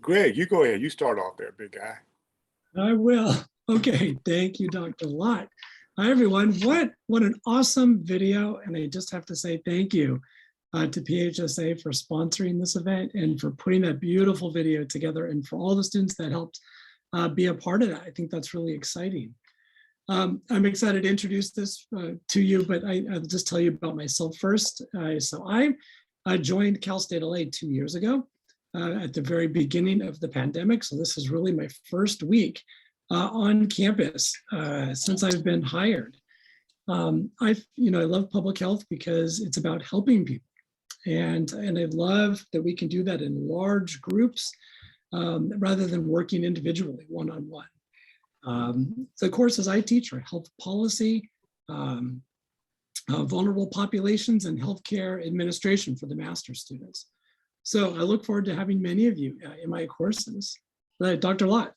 Greg, you go ahead. You start off there, big guy. I will. Okay, thank you, Dr. Lott. Hi, everyone. What an awesome video. And I just have to say thank you to PHSA for sponsoring this event and for putting that beautiful video together, and for all the students that helped be a part of that. I think that's really exciting. I'm excited to introduce this to you, but I'll just tell you about myself first. So I joined Cal State LA 2 years ago at the very beginning of the pandemic. So this is really my first week on campus since I've been hired. I love public health because it's about helping people. And I love that we can do that in large groups rather than working individually, one-on-one. The courses I teach are health policy, vulnerable populations, and healthcare administration for the master's students. So I look forward to having many of you in my courses. Dr. Lott.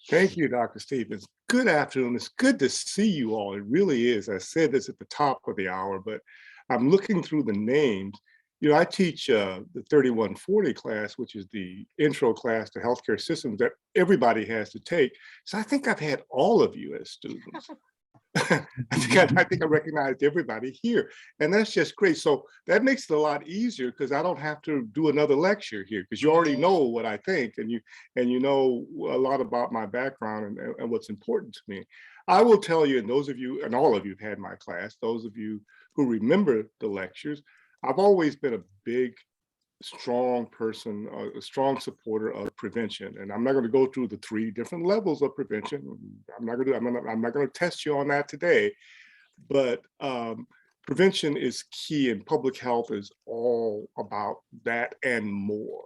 Thank you, Dr. Stevens. Good afternoon. It's good to see you all. It really is. I said this at the top of the hour, but I'm looking through the names. You know, I teach the 3140 class, which is the intro class to healthcare systems that everybody has to take. So I think I've had all of you as students. I think I recognized everybody here, and that's just great. So that makes it a lot easier because I don't have to do another lecture here, because you already know what I think, and you know a lot about my background and what's important to me. I will tell you, and those of you, and all of you have had my class, those of you who remember the lectures, I've always been a big, strong person, a strong supporter of prevention. And I'm not going to go through the 3 different levels of prevention. I'm not going to test you on that today, but prevention is key, and public health is all about that and more.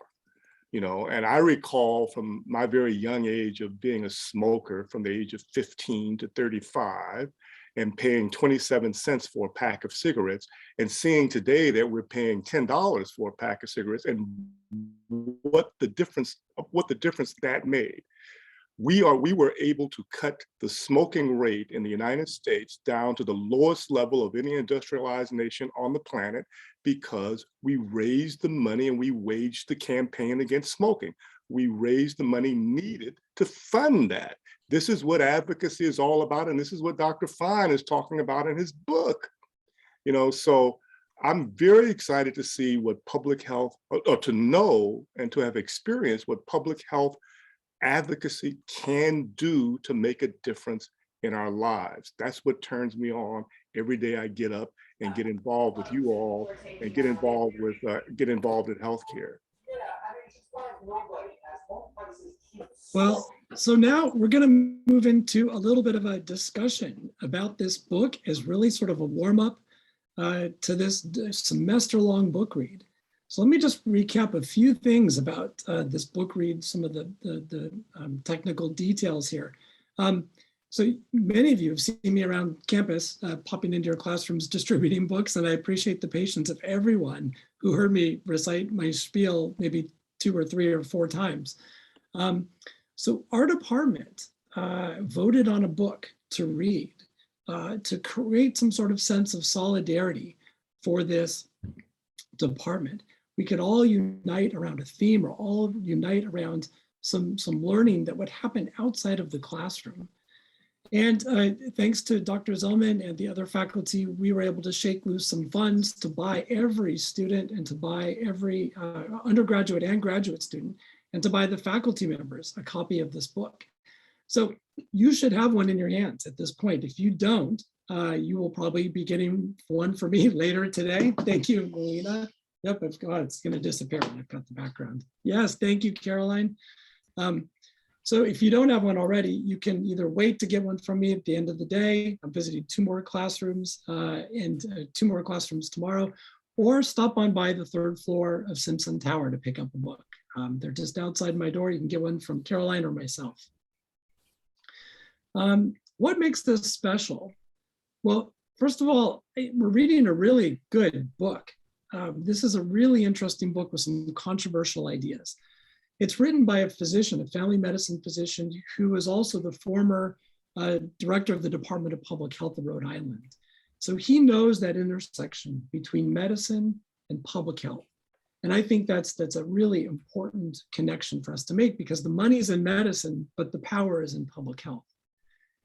You know, and I recall from my very young age of being a smoker from the age of 15 to 35, and paying 27 cents for a pack of cigarettes, and seeing today that we're paying $10 for a pack of cigarettes, and what the difference that made. We were able to cut the smoking rate in the United States down to the lowest level of any industrialized nation on the planet, because we raised the money and we waged the campaign against smoking. We raised the money needed to fund that. This is what advocacy is all about, and this is what Dr. Fine is talking about in his book. You know, so I'm very excited to see what public health, or to know and to have experienced what public health advocacy can do to make a difference in our lives. That's what turns me on every day. I get up and get involved with you all, and get involved in healthcare. Well, so now we're going to move into a little bit of a discussion about this book as really sort of a warm-up to this semester-long book read. So let me just recap a few things about this book read, some of the technical details here. So many of you have seen me around campus, popping into your classrooms, distributing books, and I appreciate the patience of everyone who heard me recite my spiel maybe 2 or 3 or 4 times. So our department voted on a book to read to create some sort of sense of solidarity for this department. We could all unite around a theme, or all unite around some learning that would happen outside of the classroom. And thanks to Dr. Zellman and the other faculty, we were able to shake loose some funds to buy every student, and to buy every undergraduate and graduate student, and to buy the faculty members a copy of this book. So you should have one in your hands at this point. If you don't, you will probably be getting one for me later today. Thank you, Melina. Yep, it's going to disappear when I've got the background. Yes, thank you, Caroline. So if you don't have one already, you can either wait to get one from me at the end of the day. I'm visiting 2 more classrooms and 2 more classrooms tomorrow, or stop on by the 3rd floor of Simpson Tower to pick up a book. They're just outside my door. You can get one from Caroline or myself. What makes this special? Well, first of all, we're reading a really good book. This is a really interesting book with some controversial ideas. It's written by a physician, a family medicine physician, who is also the former director of the Department of Public Health of Rhode Island. So he knows that intersection between medicine and public health. And I think that's a really important connection for us to make, because the money's in medicine, but the power is in public health.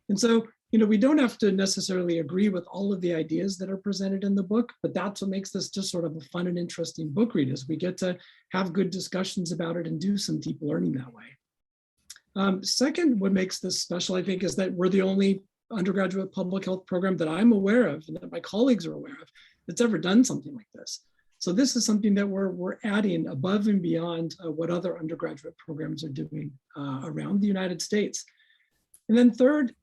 And so, we don't have to necessarily agree with all of the ideas that are presented in the book, but that's what makes this just sort of a fun and interesting book read, is we get to have good discussions about it and do some deep learning that way. Second, what makes this special, I think, is that we're the only undergraduate public health program that I'm aware of and that my colleagues are aware of that's ever done something like this. So this is something that we're adding above and beyond what other undergraduate programs are doing around the United States. And then third,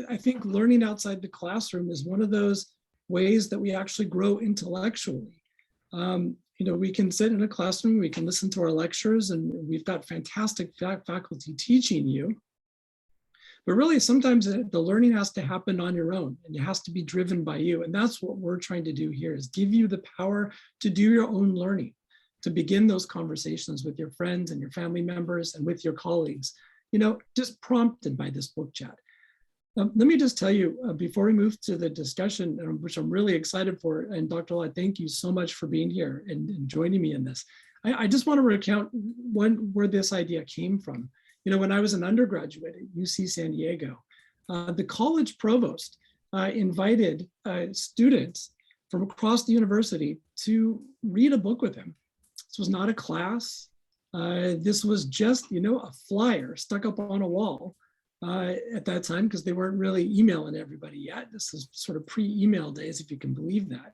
I think learning outside the classroom is one of those ways that we actually grow intellectually. We can sit in a classroom, we can listen to our lectures, and we've got fantastic faculty teaching you. But really, sometimes the learning has to happen on your own, and it has to be driven by you. And that's what we're trying to do here, is give you the power to do your own learning, to begin those conversations with your friends and your family members and with your colleagues, just prompted by this book chat. Let me just tell you, before we move to the discussion, which I'm really excited for, and Dr. Lott, thank you so much for being here and joining me in this. I just want to recount where this idea came from. When I was an undergraduate at UC San Diego, the college provost invited students from across the university to read a book with him. This was not a class. This was just, a flyer stuck up on a wall at that time, because they weren't really emailing everybody yet. This is sort of pre-email days, if you can believe that.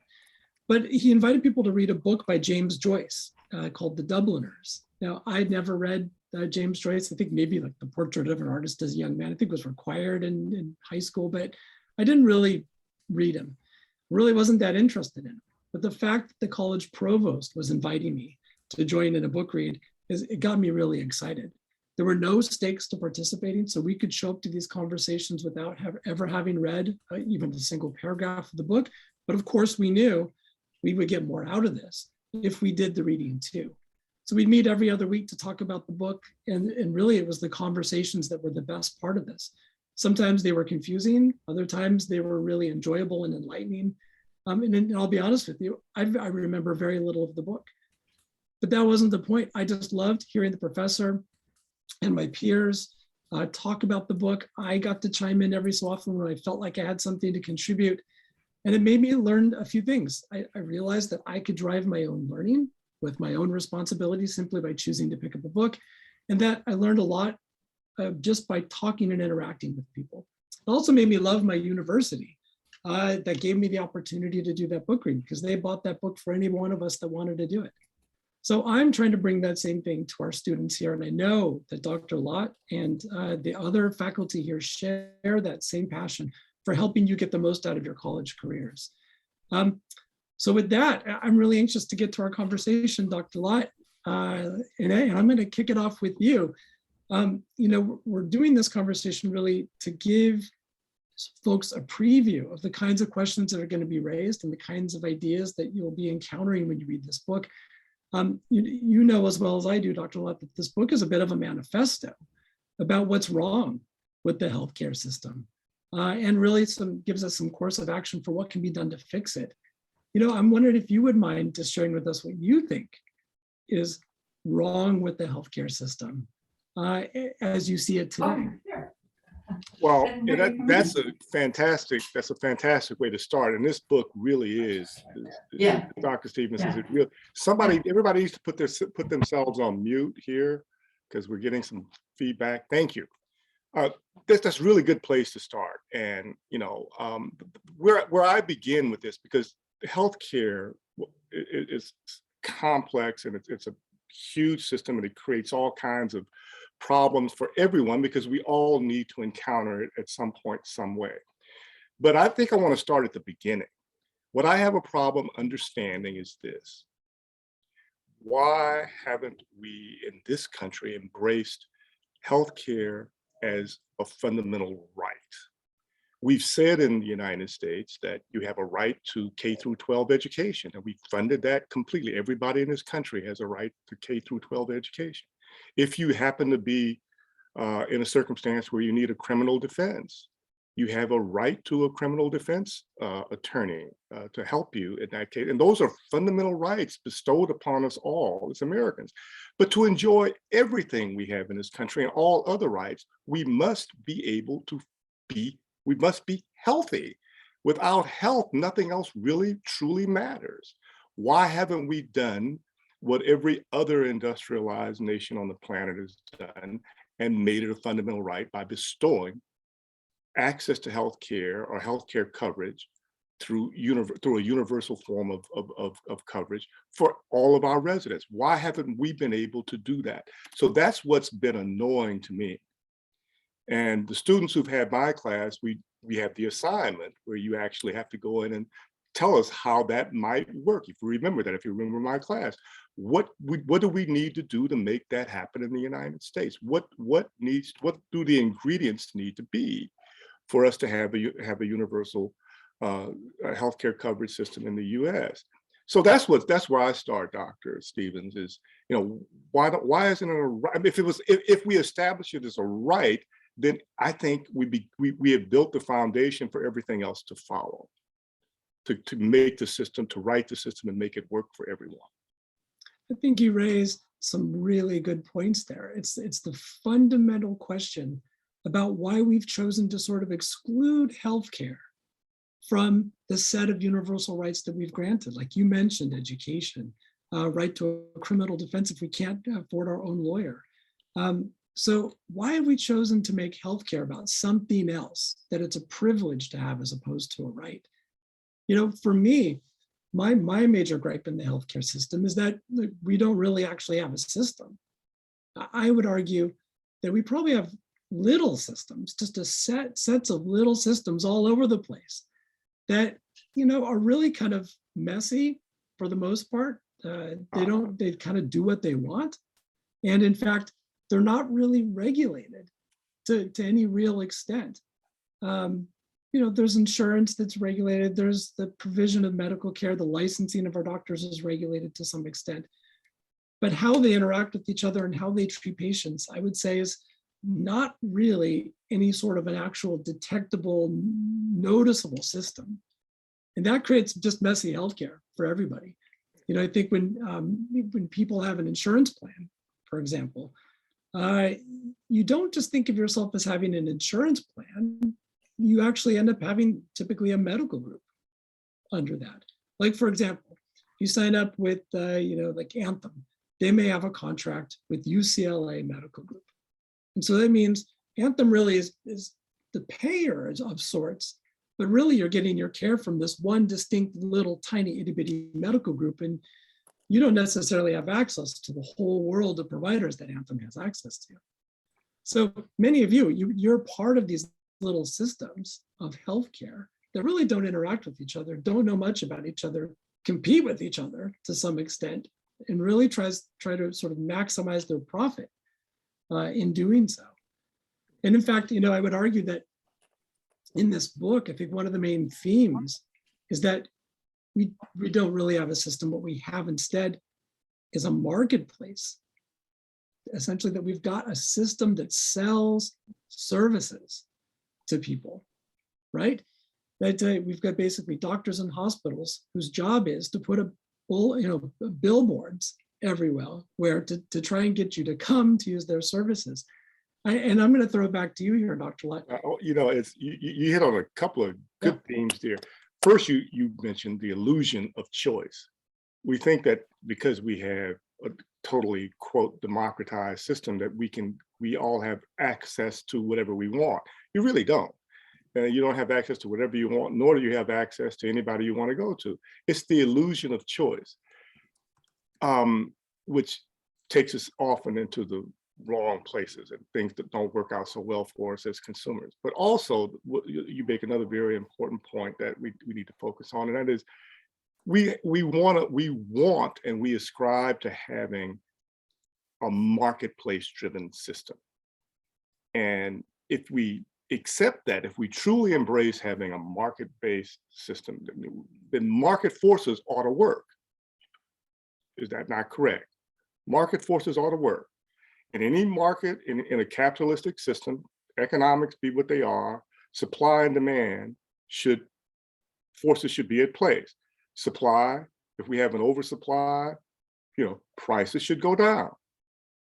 But he invited people to read a book by James Joyce called The Dubliners. Now, I'd never read James Joyce. I think maybe like The Portrait of an Artist as a Young Man, I think was required in high school, but I didn't really read him. Really wasn't that interested in him. But the fact that the college provost was inviting me to join in a book read, it got me really excited. There were no stakes to participating, so we could show up to these conversations without ever having read even a single paragraph of the book. But of course, we knew we would get more out of this if we did the reading too. So we'd meet every other week to talk about the book, and really it was the conversations that were the best part of this. Sometimes they were confusing, other times they were really enjoyable and enlightening. And I'll be honest with you, I remember very little of the book. But that wasn't the point. I just loved hearing the professor and my peers talk about the book. I got to chime in every so often when I felt like I had something to contribute. And it made me learn a few things. I realized that I could drive my own learning with my own responsibility simply by choosing to pick up a book. And that I learned a lot just by talking and interacting with people. It also made me love my university. That gave me the opportunity to do that book reading, because they bought that book for any one of us that wanted to do it. So I'm trying to bring that same thing to our students here. And I know that Dr. Lott and the other faculty here share that same passion for helping you get the most out of your college careers. So with that, I'm really anxious to get to our conversation, Dr. Lott. And I'm going to kick it off with you. We're doing this conversation really to give folks a preview of the kinds of questions that are going to be raised and the kinds of ideas that you'll be encountering when you read this book. You know as well as I do, Dr. Lott, that this book is a bit of a manifesto about what's wrong with the healthcare system, and really gives us some course of action for what can be done to fix it. I'm wondering if you would mind just sharing with us what you think is wrong with the healthcare system as you see it today. Sure. Well, that's a fantastic way to start. And this book really is Dr. Stevens says it real. Everybody needs to put themselves on mute here, because we're getting some feedback. Thank you. That's a really good place to start. And where I begin with this, because healthcare is complex, and it's a huge system, and it creates all kinds of problems for everyone, because we all need to encounter it at some point, some way. But I think I want to start at the beginning. What I have a problem understanding is this: why haven't we in this country embraced healthcare as a fundamental right? We've said in the United States that you have a right to K through 12 education, and we funded that completely. Everybody in this country has a right to K through 12 education. If you happen to be in a circumstance where you need a criminal defense, You have a right to a criminal defense attorney to help you in that case. And those are fundamental rights bestowed upon us all as Americans. But to enjoy everything we have in this country and all other rights, we must be able to we must be healthy. Without health, nothing else really truly matters. Why haven't we done what every other industrialized nation on the planet has done and made it a fundamental right by bestowing access to health care or healthcare coverage through a universal form of coverage for all of our residents? Why haven't we been able to do that? So that's what's been annoying to me. And the students who've had my class, we have the assignment where you actually have to go in and tell us how that might work. If you remember that, if you remember my class, what do we need to do to make that happen in the United States? What do the ingredients need to be for us to have a universal healthcare coverage system in the U.S.? So that's where I start, Dr. Stevens, is, why isn't it a right? I mean, if we establish it as a right, then I think we have built the foundation for everything else to follow, to make the system, to write the system and make it work for everyone. I think you raised some really good points there. It's the fundamental question about why we've chosen to sort of exclude healthcare from the set of universal rights that we've granted. Like you mentioned, education, right to a criminal defense if we can't afford our own lawyer. So why have we chosen to make healthcare about something else, that it's a privilege to have as opposed to a right? For me, my major gripe in the healthcare system is that we don't really actually have a system. I would argue that we probably have little systems, just sets of little systems all over the place that, are really kind of messy for the most part. They kind of do what they want. And in fact, they're not really regulated to any real extent. There's insurance that's regulated. There's the provision of medical care. The licensing of our doctors is regulated to some extent. But how they interact with each other and how they treat patients, I would say, is not really any sort of an actual detectable, noticeable system. And that creates just messy healthcare for everybody. I think when people have an insurance plan, for example, you don't just think of yourself as having an insurance plan. You actually end up having typically a medical group under that. Like, for example, you sign up with, like Anthem, they may have a contract with UCLA Medical Group. And so that means Anthem really is the payer of sorts, but really you're getting your care from this one distinct little tiny itty bitty medical group. And you don't necessarily have access to the whole world of providers that Anthem has access to. So many of you're part of these little systems of healthcare that really don't interact with each other, don't know much about each other, compete with each other to some extent, and really try to sort of maximize their profit in doing so. And in fact, I would argue that in this book, I think one of the main themes is that we don't really have a system. What we have instead is a marketplace. Essentially, that we've got a system that sells services to people, right? That we've got basically doctors and hospitals whose job is to put billboards everywhere where to try and get you to come to use their services. And I'm going to throw it back to you here, Dr. Lott. It's you hit on a couple of good themes there. First, you mentioned the illusion of choice. We think that because we have a totally, quote, democratized system that we all have access to whatever we want. You really don't. You don't have access to whatever you want, nor do you have access to anybody you want to go to. It's the illusion of choice, which takes us often into the wrong places and things that don't work out so well for us as consumers. But also, you make another very important point that we need to focus on, and that is we want and we ascribe to having a marketplace-driven system. And if we accept that, if we truly embrace having a market-based system, then market forces ought to work. Is that not correct? Market forces ought to work. In any market, in a capitalistic system, economics be what they are, supply and demand forces should be at place. Supply, if we have an oversupply, prices should go down.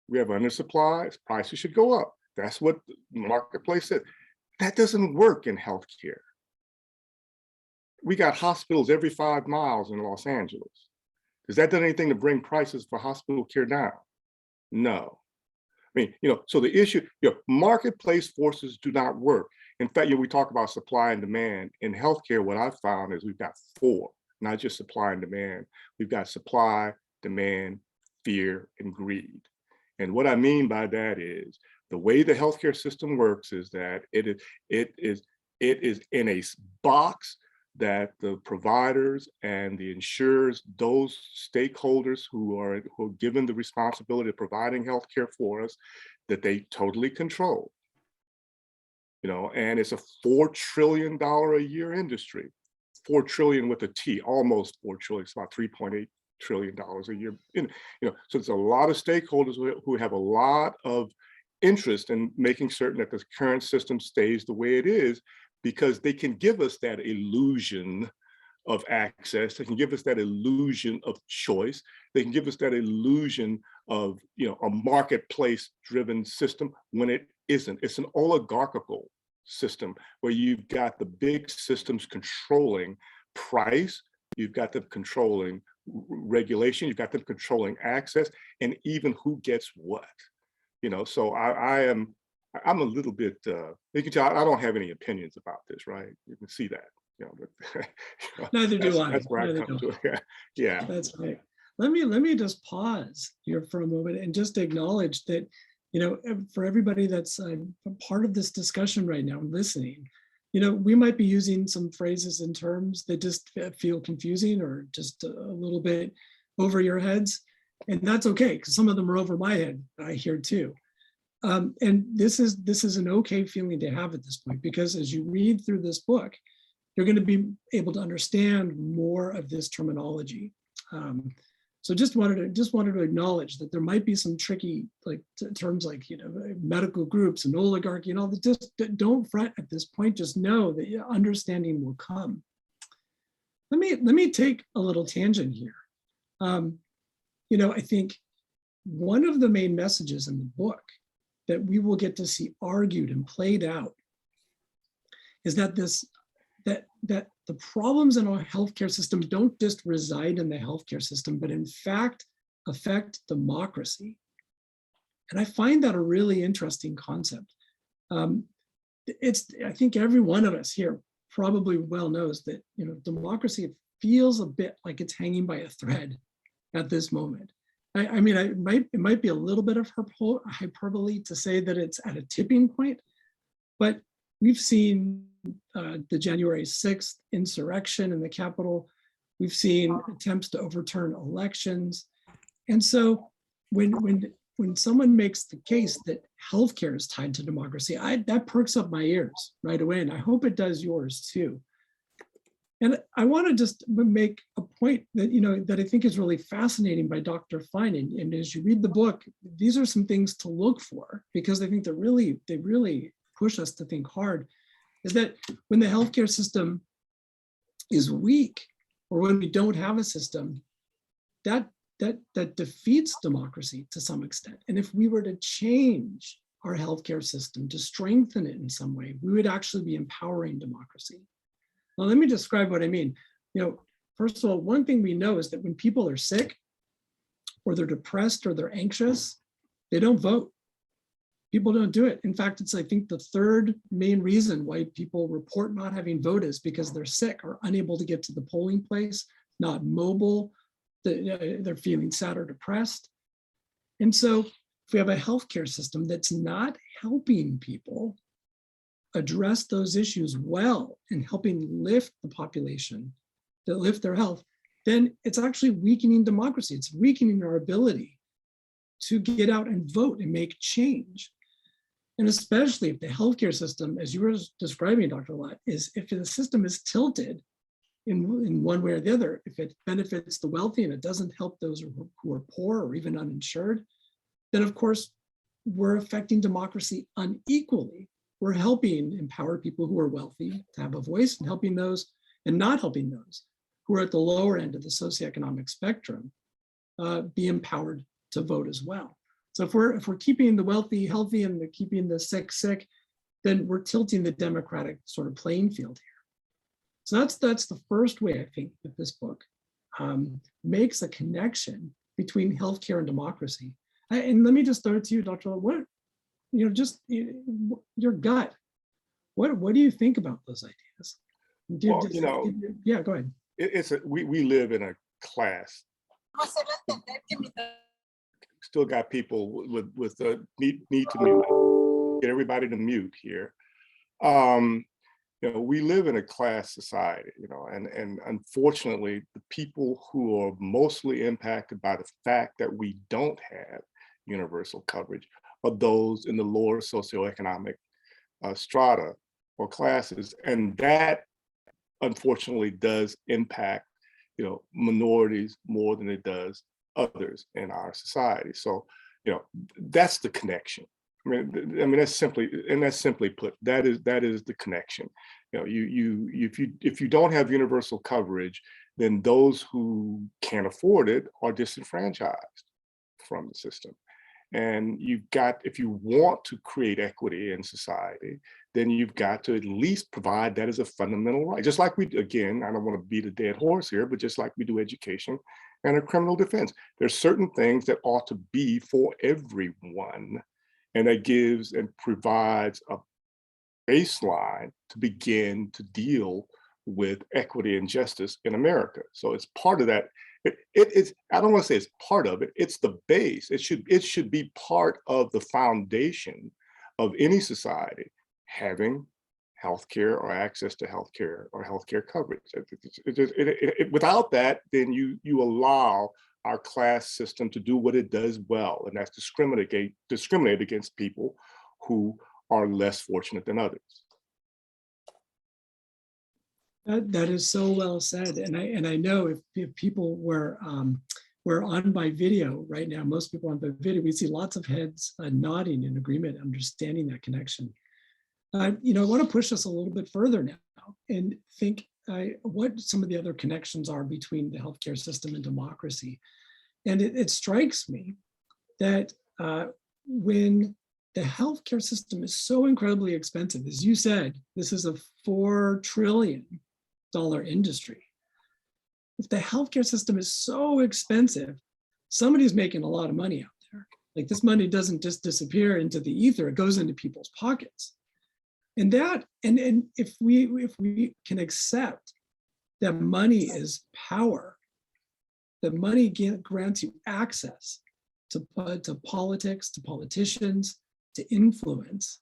We have undersupply, prices should go up. That's what the marketplace said. That doesn't work in healthcare. We got hospitals every 5 miles in Los Angeles. Does that do anything to bring prices for hospital care down? No. I mean, so the issue, marketplace forces do not work. In fact, we talk about supply and demand. In healthcare, what I've found is we've got 4, not just supply and demand. We've got supply, demand, fear, and greed. And what I mean by that is the way the healthcare system works is that it is in a box that the providers and the insurers, those stakeholders who are given the responsibility of providing healthcare for us, that they totally control. And it's a $4 trillion a year industry, 4 trillion with a T, almost 4 trillion, it's about $3.8 trillion a year. So there's a lot of stakeholders who have a lot of interest in making certain that the current system stays the way it is, because they can give us that illusion of access. They can give us that illusion of choice. They can give us that illusion of, a marketplace-driven system when it isn't. It's an oligarchical system where you've got the big systems controlling price, you've got them controlling regulation, you've got them controlling access, and even who gets what. So I'm a little bit, you can tell I don't have any opinions about this, right? You can see that, but Neither do I. That's where I come to it. Yeah. That's right. Let me just pause here for a moment and just acknowledge that, for everybody that's a part of this discussion right now, listening, we might be using some phrases and terms that just feel confusing or just a little bit over your heads. And that's okay, because some of them are over my head, I hear too. And this is an okay feeling to have at this point, because as you read through this book, you're going to be able to understand more of this terminology. So just wanted to acknowledge that there might be some tricky terms like medical groups and oligarchy and all that. Just don't fret at this point. Just know that understanding will come. Let me take a little tangent here. I think one of the main messages in the book that we will get to see argued and played out is that that the problems in our healthcare system don't just reside in the healthcare system, but in fact affect democracy. And I find that a really interesting concept. I think every one of us here probably well knows that democracy feels a bit like it's hanging by a thread at this moment. I mean, it might be a little bit of hyperbole to say that it's at a tipping point, but we've seen the January 6th insurrection in the Capitol. We've seen attempts to overturn elections. And so when someone makes the case that healthcare is tied to democracy, that perks up my ears right away. And I hope it does yours too. And I want to just make a point that, that I think is really fascinating by Dr. Fine. And as you read the book, these are some things to look for, because I think they really push us to think hard, is that when the healthcare system is weak, or when we don't have a system, that defeats democracy to some extent. And if we were to change our healthcare system to strengthen it in some way, we would actually be empowering democracy. Now, let me describe what I mean. First of all, one thing we know is that when people are sick, or they're depressed, or they're anxious, they don't vote. People don't do it. In fact, it's, I think, the third main reason why people report not having voted is because they're sick or unable to get to the polling place, not mobile, they're feeling sad or depressed. And so if we have a healthcare system that's not helping people address those issues well and helping lift the population, to lift their health, then it's actually weakening democracy. It's weakening our ability to get out and vote and make change. And especially if the healthcare system, as you were describing, Dr. Lott, is if the system is tilted in one way or the other, if it benefits the wealthy and it doesn't help those who are poor or even uninsured, then of course we're affecting democracy unequally. we're helping empower people who are wealthy to have a voice, and helping those and not helping those who are at the lower end of the socioeconomic spectrum be empowered to vote as well. So if we're keeping the wealthy healthy and keeping the sick, then we're tilting the democratic sort of playing field here. So that's the first way I think that this book makes a connection between healthcare and democracy. And let me just throw it to you, Dr. Lott, what, just your gut. What do you think about those ideas? Well, Yeah, go ahead. We live in a class. Still got people with the need to mute. Get everybody to mute here. We live in a class society, and unfortunately, the people who are mostly impacted by the fact that we don't have universal coverage are those in the lower socioeconomic strata or classes, and that unfortunately does impact, minorities more than it does others in our society. So, that's the connection. I mean, that's simply put, that is the connection. If you don't have universal coverage, then those who can't afford it are disenfranchised from the system. And if you want to create equity in society, then you've got to at least provide that as a fundamental right. Just like again, I don't want to beat a dead horse here, but just like we do education and a criminal defense, there's certain things that ought to be for everyone. And that gives and provides a baseline to begin to deal with equity and justice in America. So it's part of that. It's, I don't want to say it's part of it, it's the base. It should be part of the foundation of any society, having healthcare or access to healthcare or healthcare coverage. Without that, then you allow our class system to do what it does well, and that's discriminate against people who are less fortunate than others. That is so well said, and I know if people were on by video right now, most people on by video, we see lots of heads nodding in agreement, understanding that connection. I want to push us a little bit further now and think what some of the other connections are between the healthcare system and democracy. And it strikes me that when the healthcare system is so incredibly expensive, as you said, this is a $4 trillion industry. If the healthcare system is so expensive, somebody's making a lot of money out there. Like, this money doesn't just disappear into the ether, it goes into people's pockets. And if we can accept that money is power, that money grants you access to politics, to politicians, to influence,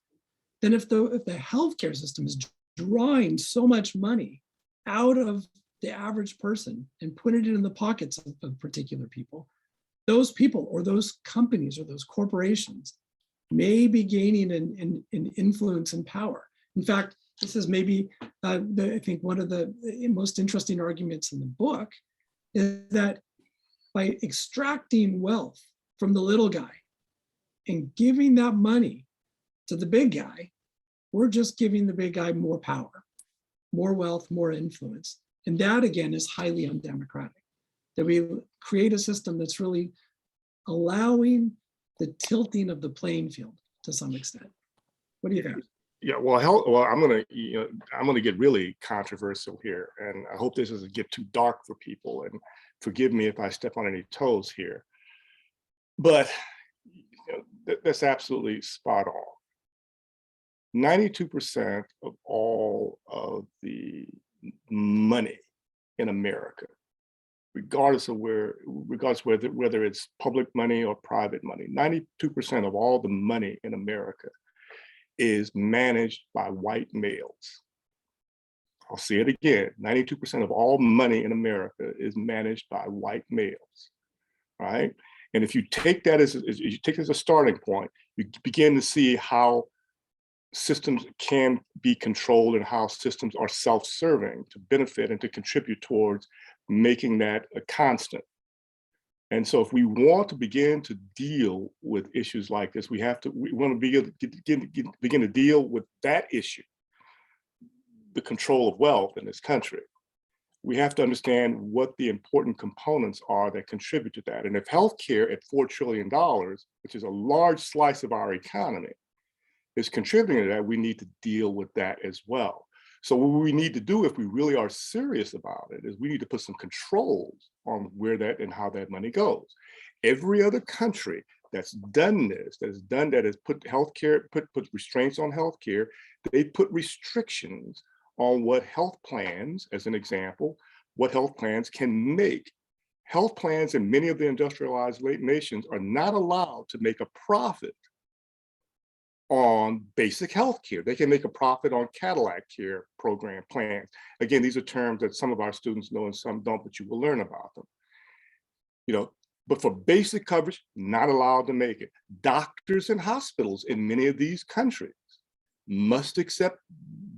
then if the healthcare system is drawing so much money out of the average person and putting it in the pockets of particular people, those people or those companies or those corporations may be gaining an influence and power. In fact, this is maybe, I think, one of the most interesting arguments in the book is that by extracting wealth from the little guy and giving that money to the big guy, we're just giving the big guy more power, more wealth, more influence. And that, again, is highly undemocratic. That we create a system that's really allowing the tilting of the playing field to some extent. What do you think? Yeah, well, I'm gonna get really controversial here, and I hope this doesn't get too dark for people. And forgive me if I step on any toes here, but that's absolutely spot on. 92% of all of the money in America, regardless whether it's public money or private money, 92% of all the money in America is managed by white males. I'll say it again, 92% of all money in America is managed by white males, right? And if you take that as a starting point, you begin to see how systems can be controlled and how systems are self-serving to benefit and to contribute towards making that a constant. And so if we want to begin to deal with issues like this, we want to begin to deal with that issue, the control of wealth in this country. We have to understand what the important components are that contribute to that. And if healthcare at $4 trillion, which is a large slice of our economy, is contributing to that, we need to deal with that as well. So what we need to do, if we really are serious about it, is we need to put some controls on where that and how that money goes. Every other country that's done this, that has put healthcare, put restraints on healthcare, they put restrictions on what health plans, as an example, what health plans can make. Health plans in many of the industrialized nations are not allowed to make a profit on basic health care. They can make a profit on Cadillac care program plans. Again, these are terms that some of our students know and some don't, but you will learn about them. But for basic coverage, not allowed to make it. Doctors and hospitals in many of these countries must accept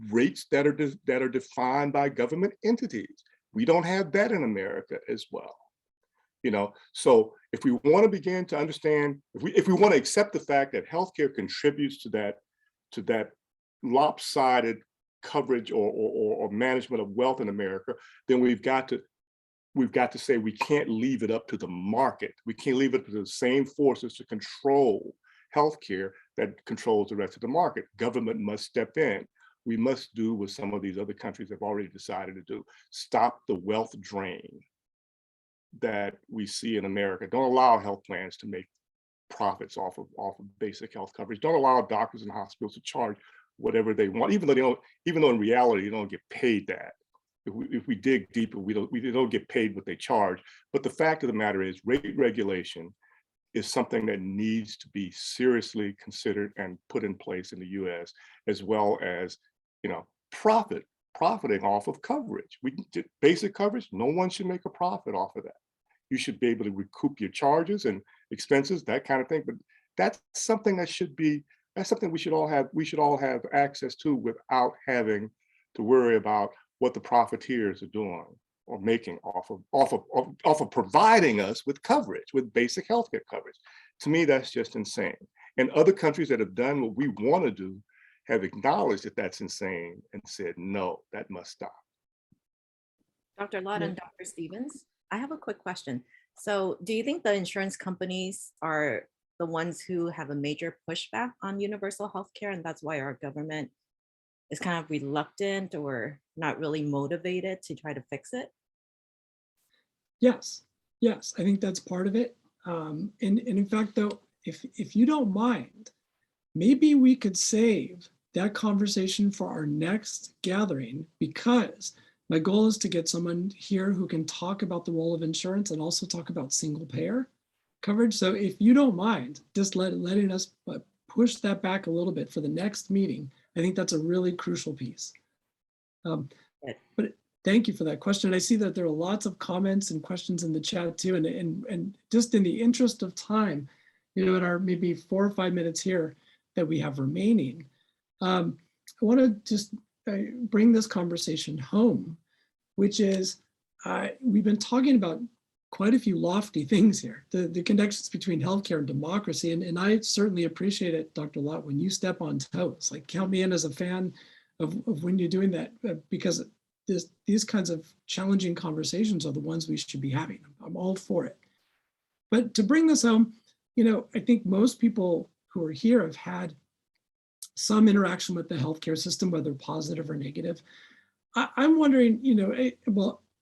rates that are defined by government entities. We don't have that in America as well. So if we want to begin to understand, if we want to accept the fact that healthcare contributes to that lopsided coverage or management of wealth in America, then we've got to say we can't leave it up to the market. We can't leave it to the same forces to control healthcare that controls the rest of the market. Government must step in. We must do what some of these other countries have already decided to do. Stop the wealth drain that we see in America. Don't allow health plans to make profits off of basic health coverage. Don't allow doctors and hospitals to charge whatever they want, even though in reality you don't get paid that. If we dig deeper, we don't get paid what they charge. But the fact of the matter is, rate regulation is something that needs to be seriously considered and put in place in the U.S., as well as profiting off of coverage. Basic coverage, no one should make a profit off of that. You should be able to recoup your charges and expenses, that kind of thing. But that's something we should all have access to without having to worry about what the profiteers are doing or making off of providing us with coverage, with basic healthcare coverage. To me, that's just insane. And other countries that have done what we want to do have acknowledged that that's insane and said, no, that must stop. Dr. Lott and Dr. Stevens, I have a quick question. So do you think the insurance companies are the ones who have a major pushback on universal health care, and that's why our government is kind of reluctant or not really motivated to try to fix it? Yes, I think that's part of it. And in fact, though, if you don't mind, maybe we could save that conversation for our next gathering, because my goal is to get someone here who can talk about the role of insurance and also talk about single payer coverage. So if you don't mind just letting us push that back a little bit for the next meeting, I think that's a really crucial piece. But thank you for that question. I see that there are lots of comments and questions in the chat too. And just in the interest of time, in our maybe 4 or 5 minutes here that we have remaining, I want to just bring this conversation home, which is we've been talking about quite a few lofty things here, the connections between healthcare and democracy. And I certainly appreciate it, Dr. Lott, when you step on toes. Like, count me in as a fan of when you're doing that, because these kinds of challenging conversations are the ones we should be having. I'm all for it. But to bring this home, I think most people who are here have had some interaction with the healthcare system, whether positive or negative. I'm wondering,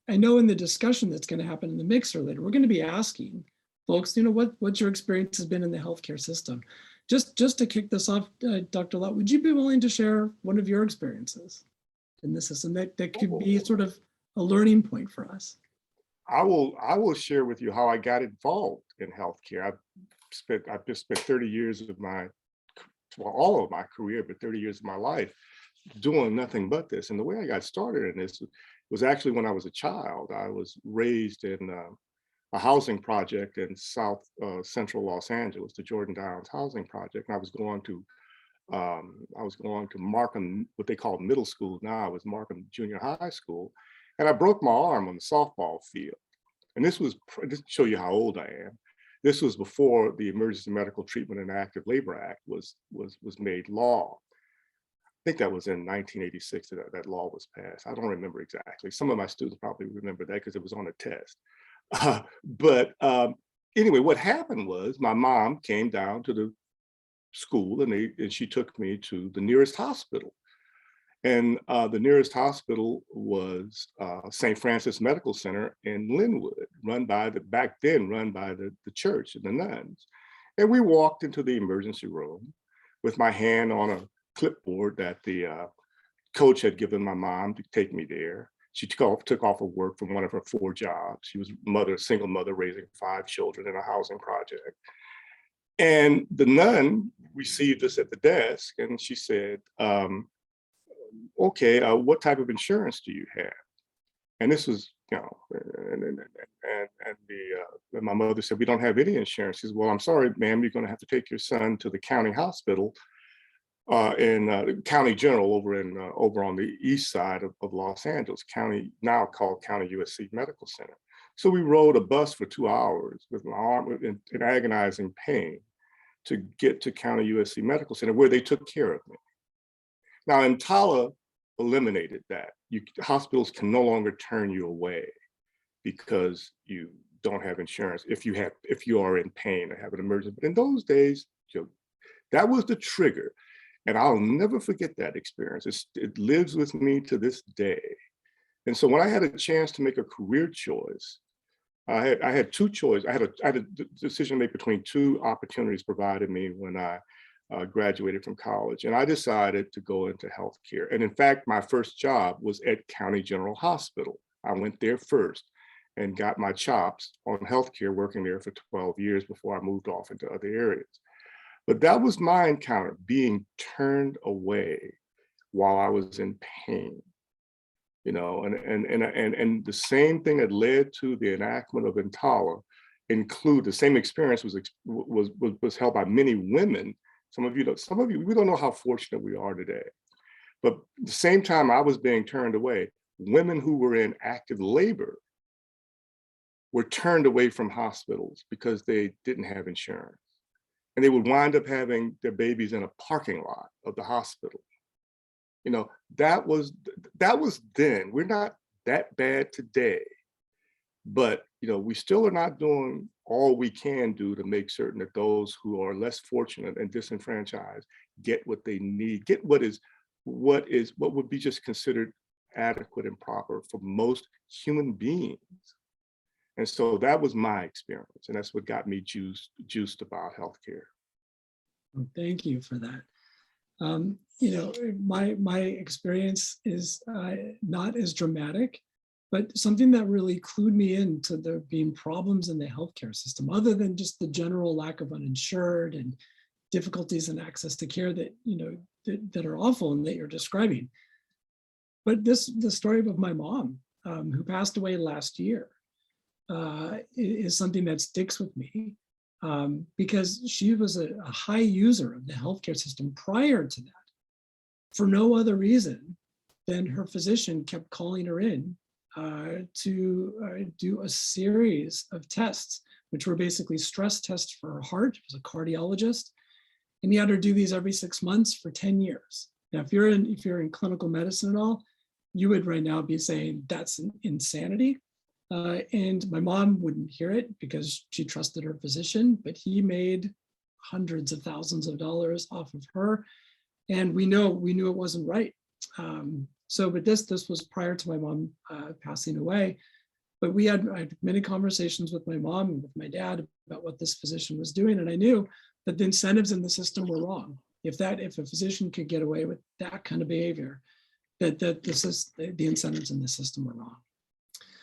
I know in the discussion that's going to happen in the mixer later, we're going to be asking folks, what your experience has been in the healthcare system. Just to kick this off, Dr. Lott, would you be willing to share one of your experiences in the system that could be sort of a learning point for us? I will share with you how I got involved in healthcare. I've just spent 30 years of all of my career, but 30 years of my life doing nothing but this. And the way I got started in this was actually when I was a child. I was raised in a housing project in South Central Los Angeles, the Jordan Downs housing project. And I was going to Markham, what they call middle school now, it was Markham Junior High School. And I broke my arm on the softball field. and this was, just to show you how old I am, this was before the Emergency Medical Treatment and Active Labor Act was made law. I think that was in 1986 that that law was passed. I don't remember exactly. Some of my students probably remember that because it was on a test. But anyway, what happened was my mom came down to the school and she took me to the nearest hospital. And the nearest hospital was St. Francis Medical Center in Linwood, back then run by the church and the nuns. And we walked into the emergency room with my hand on a clipboard that the coach had given my mom to take me there. She took off of work from one of her 4 jobs. She was a single mother raising 5 children in a housing project. And the nun received us at the desk and she said, okay, what type of insurance do you have? And this was, and my mother said, we don't have any insurance. She said, well, I'm sorry, ma'am, you're going to have to take your son to the county hospital in County General over on the east side of Los Angeles, now called County USC Medical Center. So we rode a bus for 2 hours with my arm in agonizing pain to get to County USC Medical Center, where they took care of me. Now, EMTALA eliminated that. Hospitals can no longer turn you away because you don't have insurance if you are in pain or have an emergency. But in those days, that was the trigger. And I'll never forget that experience. It lives with me to this day. And so when I had a chance to make a career choice, I had 2 choices. I had a decision to make between 2 opportunities provided me when I graduated from college. And I decided to go into healthcare. And in fact, my first job was at County General Hospital. I went there first and got my chops on healthcare, working there for 12 years before I moved off into other areas. But that was my encounter, being turned away while I was in pain, and the same thing that led to the enactment of EMTALA the same experience was held by many women. Some of you, we don't know how fortunate we are today. But at the same time I was being turned away, women who were in active labor were turned away from hospitals because they didn't have insurance. And they would wind up having their babies in a parking lot of the hospital. That was then. We're not that bad today. But we still are not doing all we can do to make certain that those who are less fortunate and disenfranchised get what they need, get what would be just considered adequate and proper for most human beings. And so that was my experience, and that's what got me juiced about healthcare. Well, thank you for that. My experience is not as dramatic, but something that really clued me into there being problems in the healthcare system, other than just the general lack of uninsured and difficulties in access to care that that are awful and that you're describing. But the story of my mom, who passed away last year, is something that sticks with me because she was a high user of the healthcare system prior to that, for no other reason than her physician kept calling her in to do a series of tests, which were basically stress tests for her heart. She was a cardiologist, and he had her do these every 6 months for 10 years. Now, if you're in clinical medicine at all, you would right now be saying that's insanity. And my mom wouldn't hear it because she trusted her physician, but he made hundreds of thousands of dollars off of her. And we knew it wasn't right. But this was prior to my mom passing away. But I had many conversations with my mom and with my dad about what this physician was doing. And I knew that the incentives in the system were wrong. If a physician could get away with that kind of behavior, that the incentives in the system were wrong.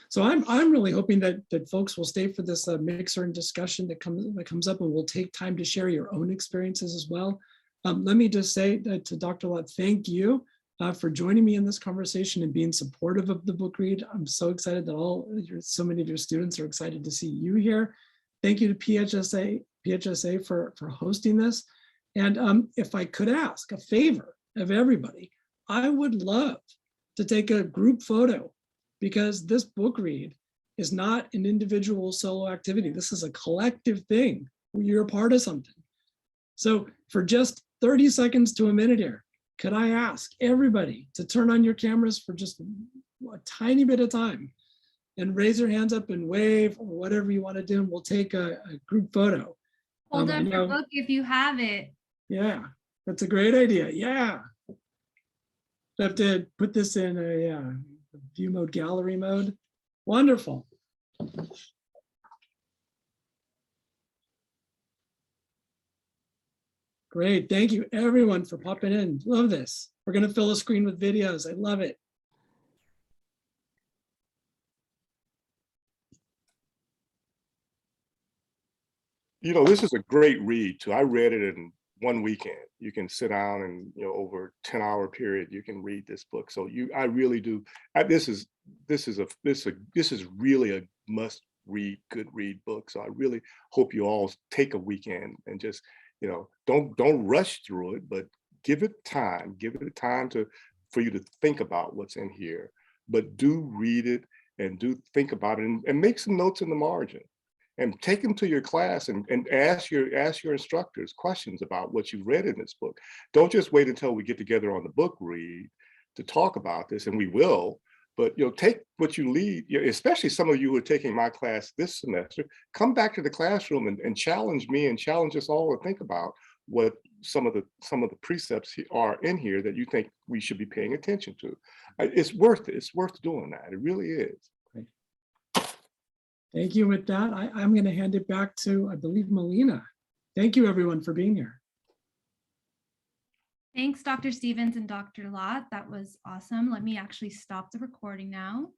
So I'm really hoping that folks will stay for this mixer and discussion that comes up, and we'll take time to share your own experiences as well. Let me just say to Dr. Lott, thank you for joining me in this conversation and being supportive of the book read. I'm so excited that so many of your students are excited to see you here. Thank you to PHSA for hosting this. And if I could ask a favor of everybody, I would love to take a group photo, because this book read is not an individual solo activity. This is a collective thing. You're a part of something. So for just 30 seconds to a minute here, could I ask everybody to turn on your cameras for just a tiny bit of time and raise your hands up and wave or whatever you want to do, and we'll take a group photo. Hold I up your know- book if you have it. Yeah, that's a great idea. Yeah. I have to put this in a view mode, gallery mode. Wonderful. Great. Thank you everyone for popping in. Love this. We're going to fill the screen with videos. I love it. You know, this is a great read too. I read it in one weekend. You can sit down and, you know, over a 10-hour period, you can read this book. So I really do. This is really a must read, good read book. So I really hope you all take a weekend and just, you know, don't rush through it, but give it time for you to think about what's in here, but do read it and do think about it and make some notes in the margin. And take them to your class and ask your instructors questions about what you've read in this book. Don't just wait until we get together on the book read to talk about this, and we will, but you know, take what you lead, especially some of you who are taking my class this semester, come back to the classroom and challenge me and challenge us all to think about what some of the precepts are in here that you think we should be paying attention to. It's worth it. It's worth doing that. It really is. Thank you. With that, I'm going to hand it back to, I believe, Melina. Thank you, everyone, for being here. Thanks, Dr. Stevens and Dr. Lott. That was awesome. Let me actually stop the recording now.